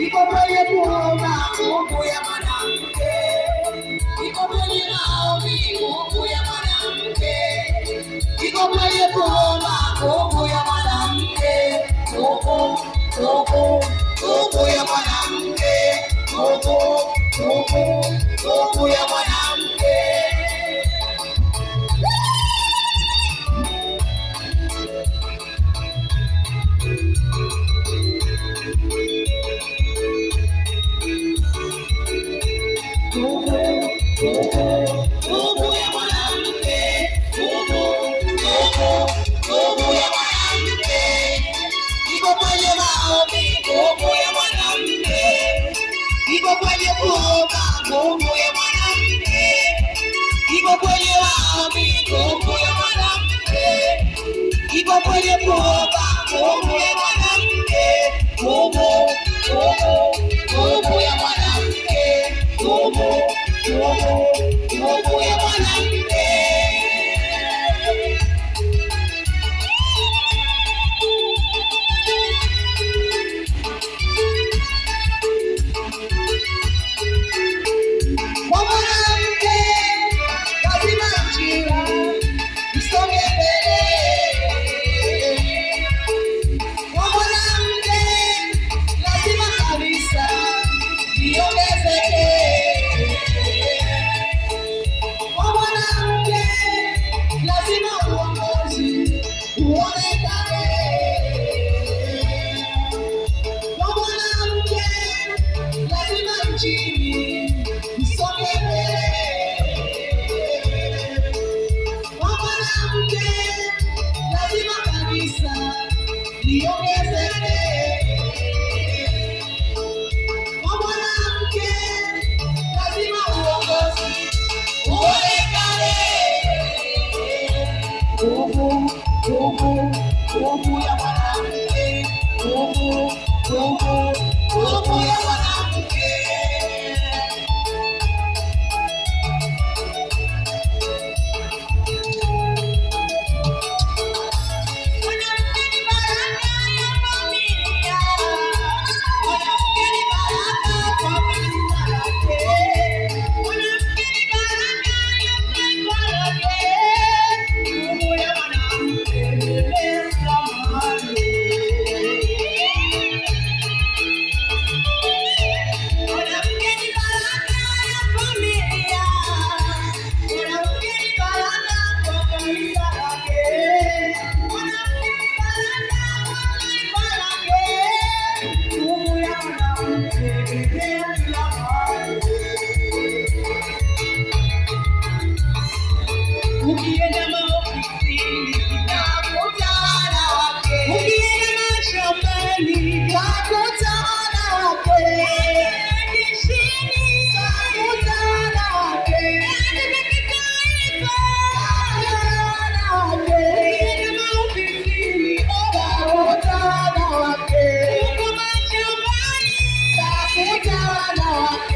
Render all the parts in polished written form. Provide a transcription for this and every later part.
iko kwenye kuomba nguvu ya mwanamke, iko kwenye maombi nguvu ya mwanamke, iko kwenye kuomba nguvu ya mwanamke, nguvu ya mwanamke, nguvu ya mwanamke. Iko kwenye kuomba nguvu ya mwanamke, iko kwenye maombi nguvu ya mwanamke, iko kwenye kuomba nguvu ya mwanamke, nguvu ya mwanamke, nguvu ya mwanamke. Nguvu ya mwanamke, nguvu ya mwanamke. Ukienda maofisini utakutana wake, ukienda mashambani utakutana wake, kishini utakutana wake, katika kitaifa utakutana wake, ukienda maofisini utakutana wake, uko mashambani utakutana wake.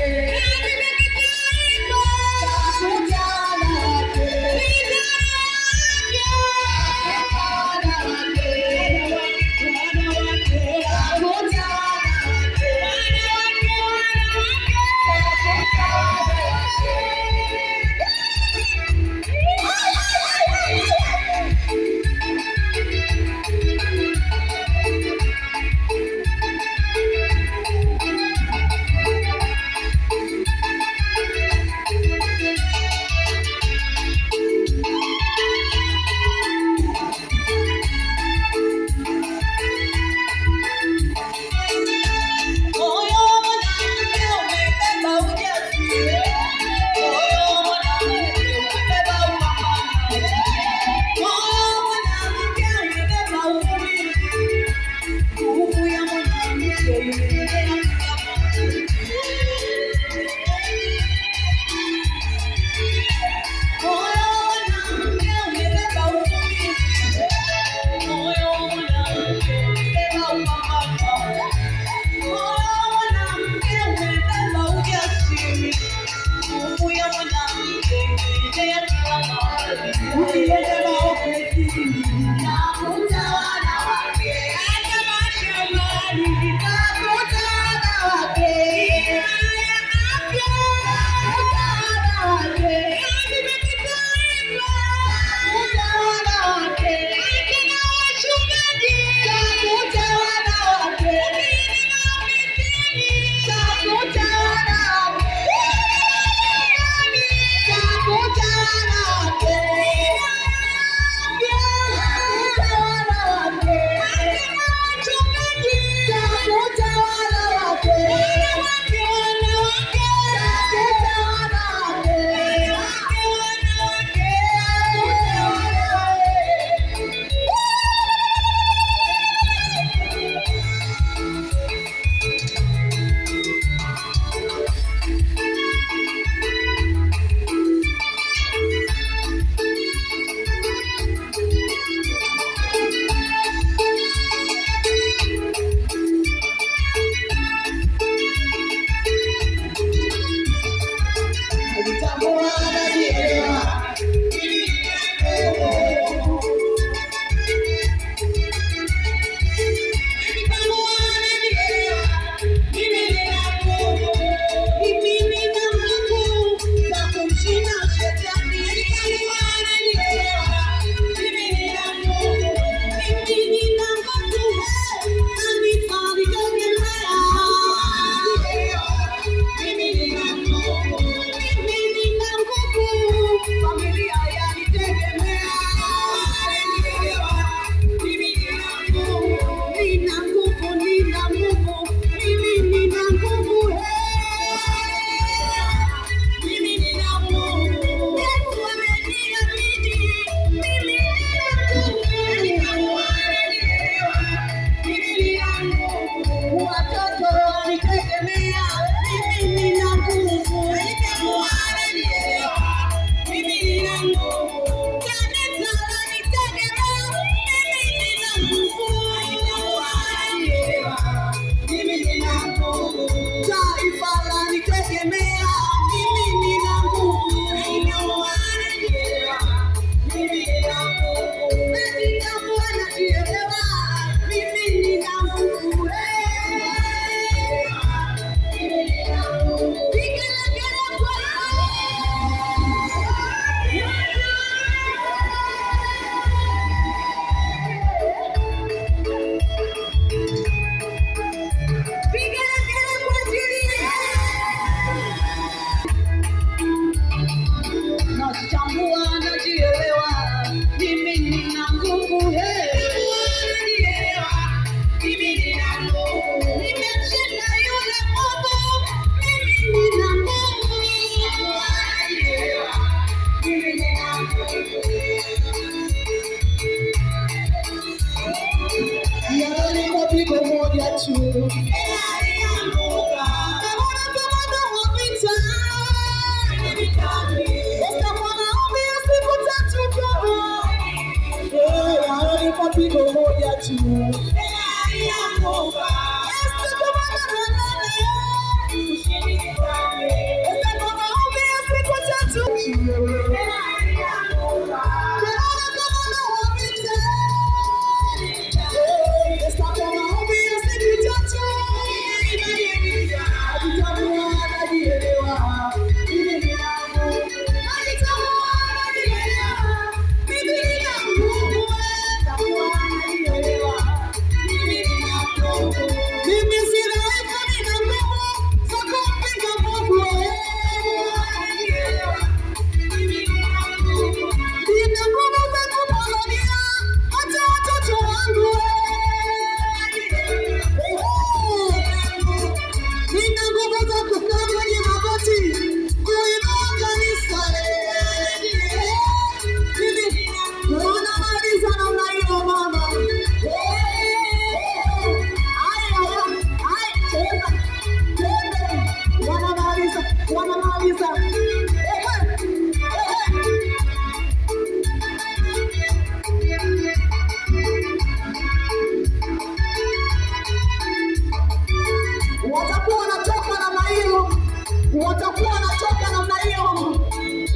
pigo moja tu.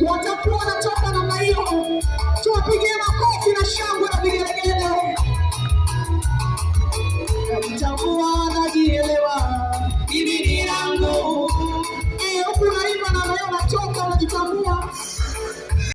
Watakuwa wanatoka namna hiyo. Tuwapigie makofi na shangwe na vigelegele. Nitakuwa najielewa mimi ni yangu. Huku unaimba na wewe unatoka unajitambua.